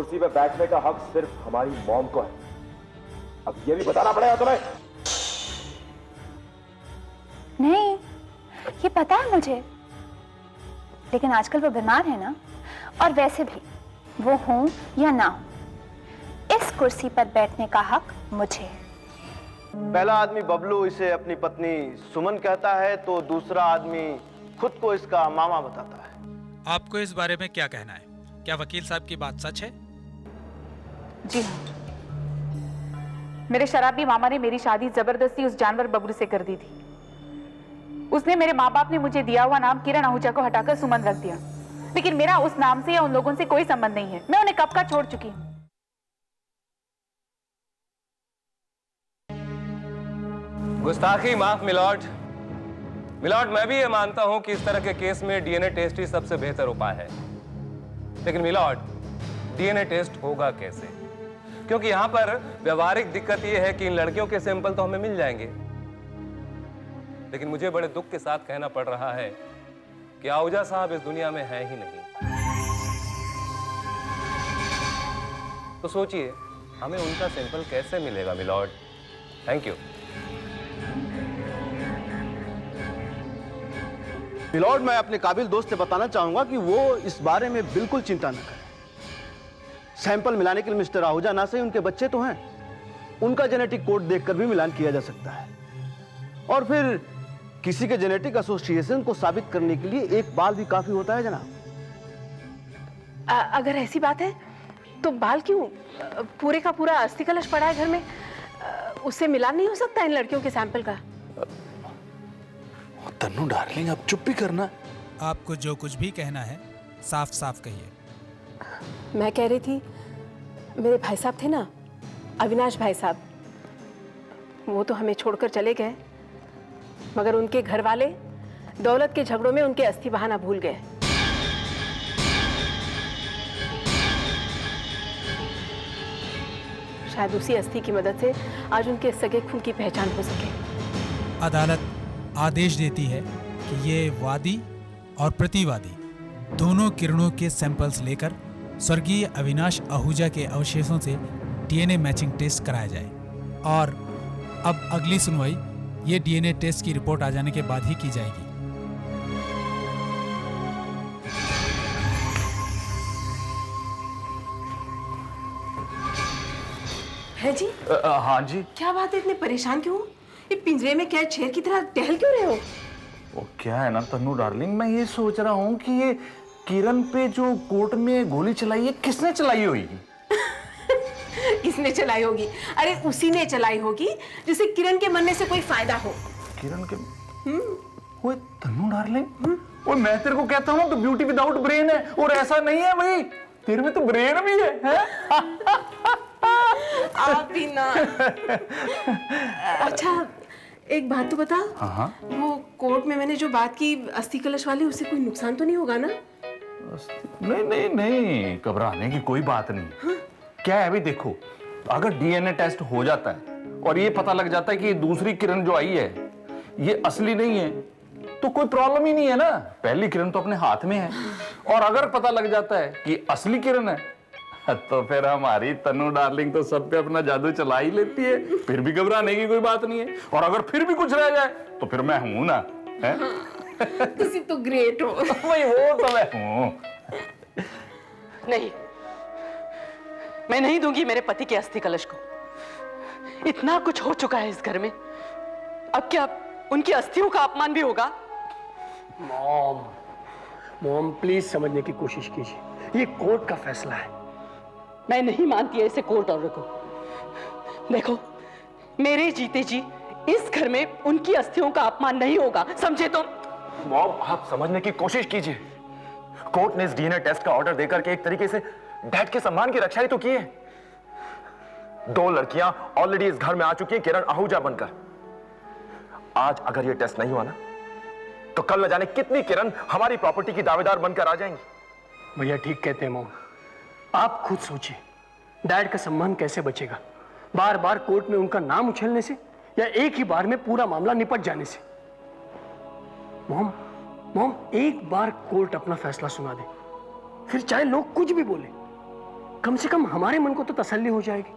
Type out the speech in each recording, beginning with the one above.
कुर्सी पे बैठने का हक सिर्फ हमारी मॉम को है। अब ये भी बताना पड़ेगा तुम्हें। नहीं, ये पता है मुझे, लेकिन आजकल वो बीमार है ना, और वैसे भी वो हूं या ना हूं, इस कुर्सी पर बैठने का हक मुझे है। पहला आदमी बबलू इसे अपनी पत्नी सुमन कहता है, तो दूसरा आदमी खुद को इसका मामा बताता है। आपको इस बारे में क्या कहना है? क्या वकील साहब की बात सच है? जी हाँ, मेरे शराबी मामा ने मेरी शादी जबरदस्ती उस जानवर बबलू से कर दी थी। उसने मेरे माँ बाप ने मुझे दिया हुआ नाम किरण आहूजा को हटाकर सुमन रख दिया, लेकिन मेरा उस नाम से या उन लोगों से कोई संबंध नहीं है। मैं उन्हें कब का छोड़ चुकी हूँ। गुस्ताखी माफ मिलॉर्ड। मिलॉर्ड, मैं भी ये मानता हूं कि इस तरह के केस में डीएनए टेस्ट ही सबसे बेहतर उपाय है, लेकिन मिलॉर्ड, डीएनए टेस्ट होगा कैसे? क्योंकि यहां पर व्यवहारिक दिक्कत यह है कि इन लड़कियों के सैंपल तो हमें मिल जाएंगे, लेकिन मुझे बड़े दुख के साथ कहना पड़ रहा है कि आहूजा साहब इस दुनिया में है ही नहीं। तो सोचिए, हमें उनका सैंपल कैसे मिलेगा मिलॉर्ड? Thank you. मिलॉर्ड, मैं अपने काबिल दोस्त से बताना चाहूंगा कि वो इस बारे में बिल्कुल चिंता न करें। सैंपल मिलाने के लिए मिस्टर आहूजा ना सही, उनके बच्चे तो हैं, उनका जेनेटिक कोड देखकर भी मिलान किया जा सकता है। और फिर किसी के जेनेटिक एसोसिएशन को साबित करने के लिए एक बाल भी काफी होता है जनाब। अगर ऐसी बात है तो बाल क्यों? पूरे का पूरा अस्थि कलश पड़ा है घर में, उससे मिलान नहीं हो सकता इन लड़कियों के सैंपल का? तन्नू डार्लिंग, अब चुप भी करना। आपको जो कुछ भी कहना है साफ साफ कहिए। मैं कह रही थी, मेरे भाई साहब थे ना, अविनाश भाई साहब, वो तो हमें छोड़कर चले गए, मगर उनके घर वाले दौलत के झगड़ों में उनके अस्थि बहाना भूल गए। शायद उसी अस्थि की मदद से आज उनके सगे खून की पहचान हो सके। अदालत आदेश देती है कि ये वादी और प्रतिवादी दोनों किरणों के सैंपल्स लेकर स्वर्गीय अविनाश आहूजा के अवशेषों से डीएनए मैचिंग टेस्ट कराया जाए, और अब अगली सुनवाई ये डीएनए टेस्ट की रिपोर्ट आ जाने के बाद ही की जाएगी। है जी? हाँ जी। क्या बात है, इतने परेशान क्यों? ये पिंजरे में कैद शेर की तरह टहल क्यों रहे हो? वो क्या है ना तन्नू डार्लिंग, मैं ये सोच रहा हूँ कि ये किरण पे जो कोर्ट में गोली चलाई है, किसने चलाई होगी? किसने चलाई होगी? अरे उसी ने चलाई होगी जिसे किरण के मरने से कोई फायदा हो। किरण के? ओए तन्नू डार्लिंग, ओए मैं तेरे को कहता हूँ तो ब्यूटी विदाउट ब्रेन है, और ऐसा नहीं है भाई, तेरे में तो ब्रेन भी है? आप भी ना। अच्छा, एक बात तो बता। हाँ। वो कोर्ट में मैंने जो बात की अस्थि कलश वाली, उससे कोई नुकसान तो नहीं होगा ना? नहीं नहीं नहीं, घबराने की कोई बात नहीं। हाँ? क्या है अभी देखो, अगर डीएनए टेस्ट हो जाता है और ये पता लग जाता है कि दूसरी किरण जो आई है ये असली नहीं है, तो कोई प्रॉब्लम ही नहीं है ना। पहली किरण तो अपने हाथ में है, और अगर पता लग जाता है कि असली किरण है, तो फिर हमारी तन्नू डार्लिंग तो सब पे अपना जादू चला ही लेती है, फिर भी घबराने की कोई बात नहीं है। और अगर फिर भी कुछ रह जाए तो फिर मैं हूं ना, है? तुसी तो ग्रेट हो। वही वो तो मैं हूं। नहीं, मैं नहीं दूंगी मेरे पति के अस्थि कलश को। इतना कुछ हो चुका है इस घर में, अब क्या उनकी अस्थियों का अपमान भी होगा? मॉम प्लीज समझने की कोशिश कीजिए, ये कोर्ट का फैसला है। मैं नहीं मानती ऐसे कोर्ट ऑर्डर को। देखो, मेरे जीते जी इस घर में उनकी अस्थियों का अपमान नहीं होगा, समझे तुम? मॉम, आप समझने की कोशिश कीजिए। कोर्ट ने इस डीएनए टेस्ट का ऑर्डर देकर के एक तरीके से डैड के सम्मान की रक्षा ही तो की है। 2 लड़कियां ऑलरेडी इस घर में आ चुकी हैं किरण आहूजा बनकर। आज अगर ये टेस्ट नहीं हुआ ना, तो कल न जाने कितनी किरण हमारी प्रॉपर्टी की दावेदार बनकर आ जाएंगी। भैया ठीक कहते हैं मॉम, आप खुद सोचिए, डैड का सम्मान कैसे बचेगा? बार बार कोर्ट में उनका नाम उछलने से, या एक ही बार में पूरा मामला निपट जाने से? मॉम एक बार कोर्ट अपना फैसला सुना दे, फिर चाहे लोग कुछ भी बोले, कम से कम हमारे मन को तो तसल्ली हो जाएगी।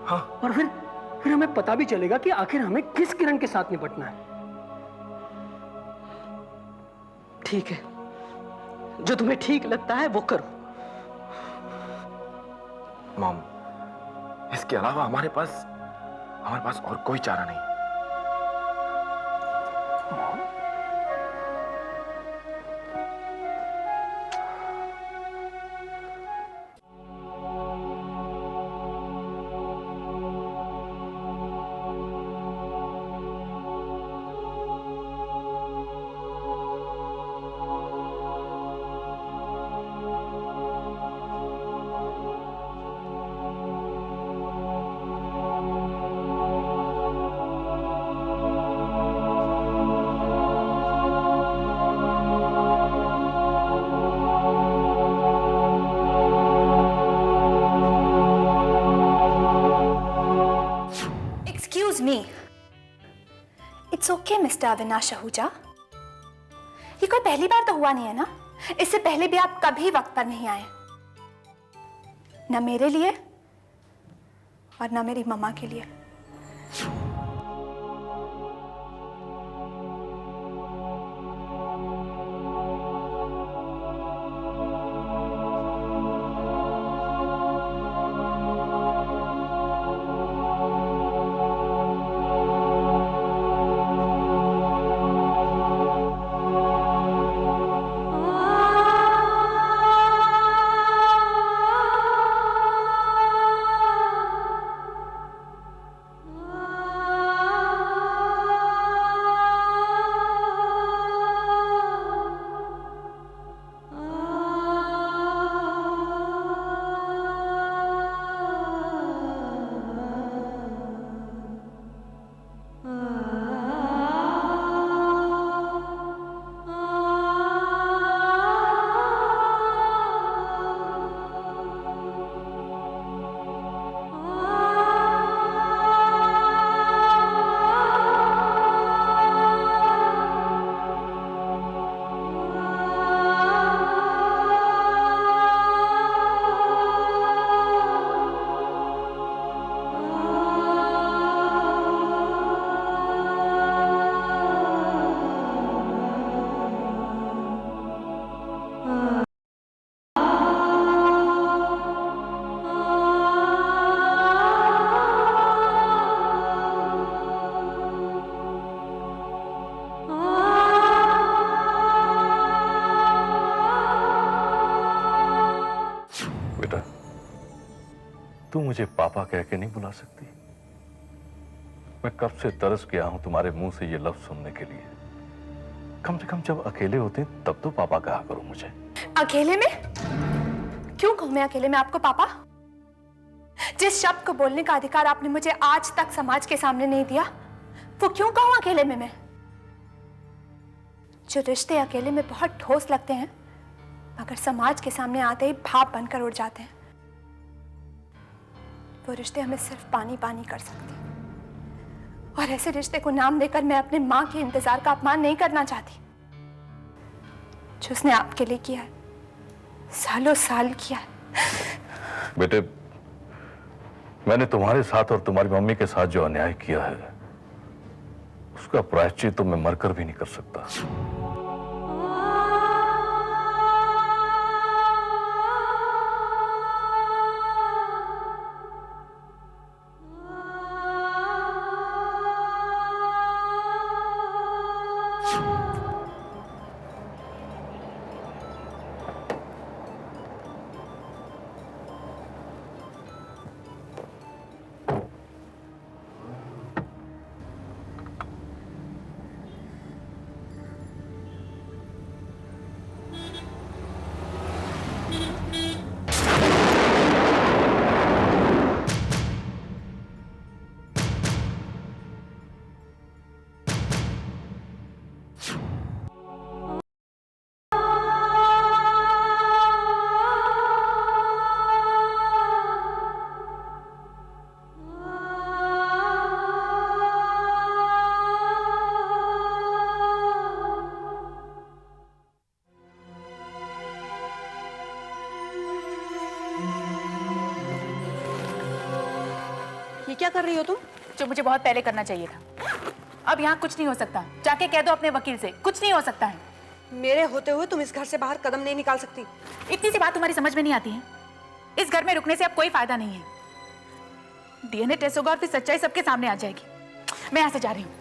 हाँ। और फिर हमें पता भी चलेगा कि आखिर हमें किस किरण के साथ निपटना है। ठीक है, जो तुम्हें ठीक लगता है वो करो। मॉम, इसके अलावा हमारे पास और कोई चारा नहीं। Me. It's okay, Mr. Avinash Ahuja. ये कोई पहली बार तो हुआ नहीं है ना? इससे पहले भी आप कभी वक्त पर नहीं आए, न मेरे लिए और न मेरी मम्मा के लिए। तू मुझे पापा कह के नहीं बुला सकती? मैं कब से तरस गया हूं तुम्हारे मुंह से ये लफ्ज सुनने के लिए। कम से कम जब अकेले होते तब तो पापा कहा करो मुझे। अकेले में? क्यों कहूं मैं अकेले में आपको पापा? जिस शब्द को बोलने का अधिकार आपने मुझे आज तक समाज के सामने नहीं दिया, वो क्यों कहूं अकेले में मैं? जो रिश्ते अकेले में बहुत ठोस लगते हैं, मगर समाज के सामने आते ही भाप बनकर उड़ जाते हैं, वो रिश्ते हमें सिर्फ पानी पानी कर सकते हैं। और ऐसे रिश्ते को नाम देकर मैं अपने मां के इंतजार का अपमान नहीं करना चाहती, जो उसने आपके लिए किया है, सालों साल किया है। बेटे, मैंने तुम्हारे साथ और तुम्हारी मम्मी के साथ जो अन्याय किया है, उसका प्रायश्चित तो मैं मरकर भी नहीं कर सकता। ये क्या कर रही हो तुम? जो मुझे बहुत पहले करना चाहिए था। अब यहाँ कुछ नहीं हो सकता, जाके कह दो अपने वकील से, कुछ नहीं हो सकता है। मेरे होते हुए तुम इस घर से बाहर कदम नहीं निकाल सकती। इतनी सी बात तुम्हारी समझ में नहीं आती है? इस घर में रुकने से अब कोई फायदा नहीं है। डीएनए टेस्ट होगा और फिर सच्चाई सबके सामने आ जाएगी। मैं यहाँ से जा रही हूँ।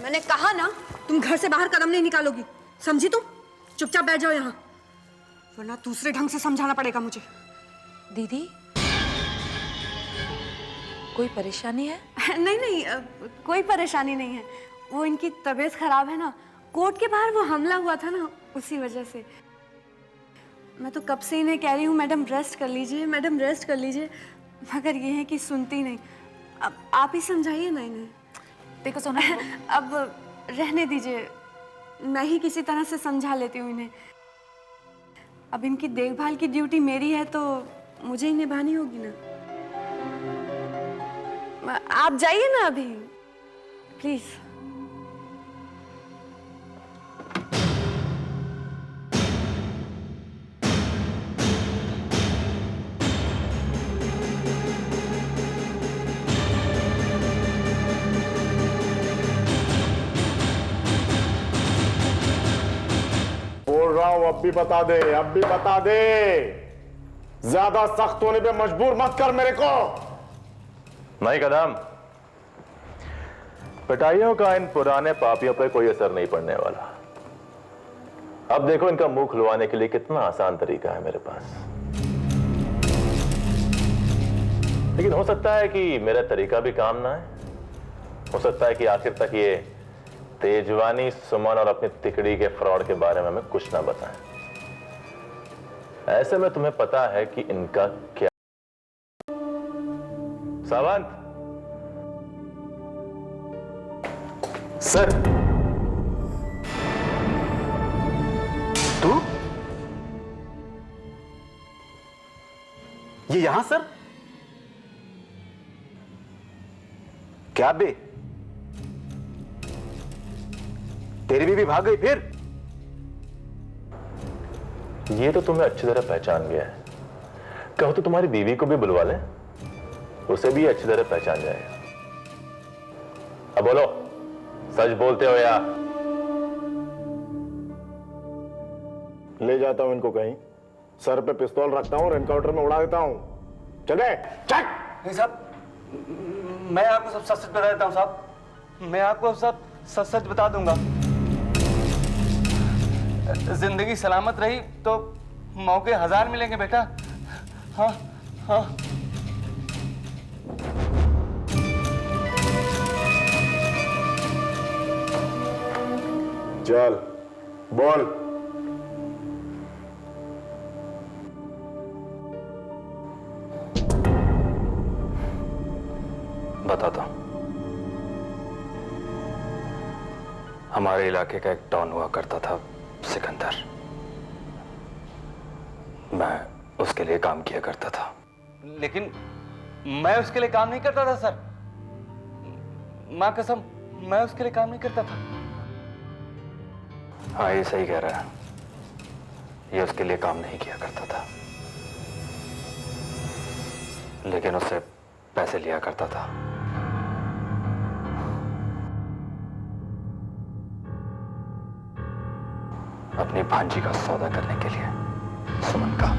मैंने कहा ना, तुम घर से बाहर कदम नहीं निकालोगी, समझी तुम? चुपचाप बैठ जाओ यहाँ, वरना दूसरे ढंग से समझाना पड़ेगा मुझे। दीदी, कोई परेशानी है? नहीं नहीं, कोई परेशानी नहीं है। वो इनकी तबीयत खराब है ना, कोर्ट के बाहर वो हमला हुआ था ना, उसी वजह से। मैं तो कब से इन्हें कह रही हूँ मैडम रेस्ट कर लीजिए, मैडम रेस्ट कर लीजिए, मगर ये है कि सुनती नहीं। अब आप ही समझाइए ना इन्हें। देखो सोना, अब रहने दीजिए, मैं ही किसी तरह से समझा लेती हूँ इन्हें। अब इनकी देखभाल की ड्यूटी मेरी है तो मुझे ही निभानी होगी ना। आप जाइए ना अभी, प्लीज। बोल रहा हूं, अब भी बता दे, अब भी बता दे। ज्यादा सख्त होने पे मजबूर मत कर मेरे को। नहीं कदम, पिटाइयों का इन पुराने पापियों पर कोई असर नहीं पड़ने वाला। अब देखो, इनका मुंह खुलवाने के लिए कितना आसान तरीका है मेरे पास। लेकिन हो सकता है कि मेरा तरीका भी काम ना है। हो सकता है कि आखिर तक ये तेजवानी, सुमन और अपनी तिकड़ी के फ्रॉड के बारे में हमें कुछ ना बताएं। ऐसे में तुम्हें पता है कि इनका क्या। सावंत सर, तू ये यहां सर? क्या बे, तेरी बीवी भाग गई फिर? ये तो तुम्हें अच्छी तरह पहचान गया है। कहो तो तुम्हारी बीवी को भी बुलवा लें, उसे भी अच्छी तरह पहचान जाएगा। अब बोलो, सच बोलते हो या? ले जाता हूं इनको कहीं, सर पे पिस्तौल रखता हूं और एनकाउंटर में उड़ा देता हूं। चले चल। नहीं साहब, मैं आपको सब सच सच बता देता हूं साहब, मैं आपको सब सच सच बता दूंगा। जिंदगी सलामत रही तो मौके 1000 मिलेंगे बेटा। हाँ हाँ। चल बोल। बताता हूं। हमारे इलाके का एक डॉन हुआ करता था, सिकंदर। मैं उसके लिए काम किया करता था। लेकिन मैं उसके लिए काम नहीं करता था सर, मां कसम, मैं उसके लिए काम नहीं करता था। हाँ, ये सही कह रहा है, ये उसके लिए काम नहीं किया करता था, लेकिन उससे पैसे लिया करता था। अपनी भांजी का सौदा करने के लिए, सुमन का।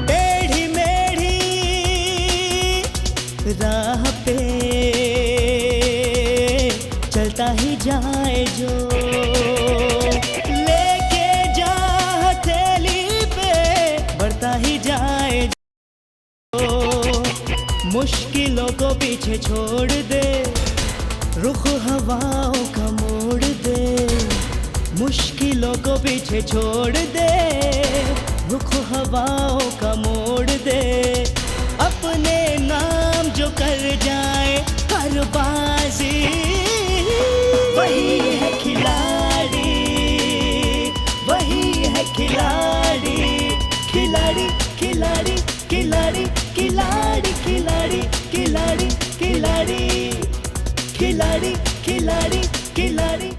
टेढ़ी मेढ़ी राह पे चलता ही जाए जो, लेके जा हथेली पे बढ़ता ही जाए जो। मुश्किलों को पीछे छोड़ दे, रुख हवाओं का मोड़ दे। मुश्किलों को पीछे छोड़ दे, रुख हवाओं का मोड़ दे। अपने नाम जो कर जाए हर बाजी, वही है खिलाड़ी, वही है खिलाड़ी। खिलाड़ी खिलाड़ी खिलाड़ी खिलाड़ी खिलाड़ी खिलाड़ी खिलाड़ी खिलाड़ी खिलाड़ी खिलाड़ी।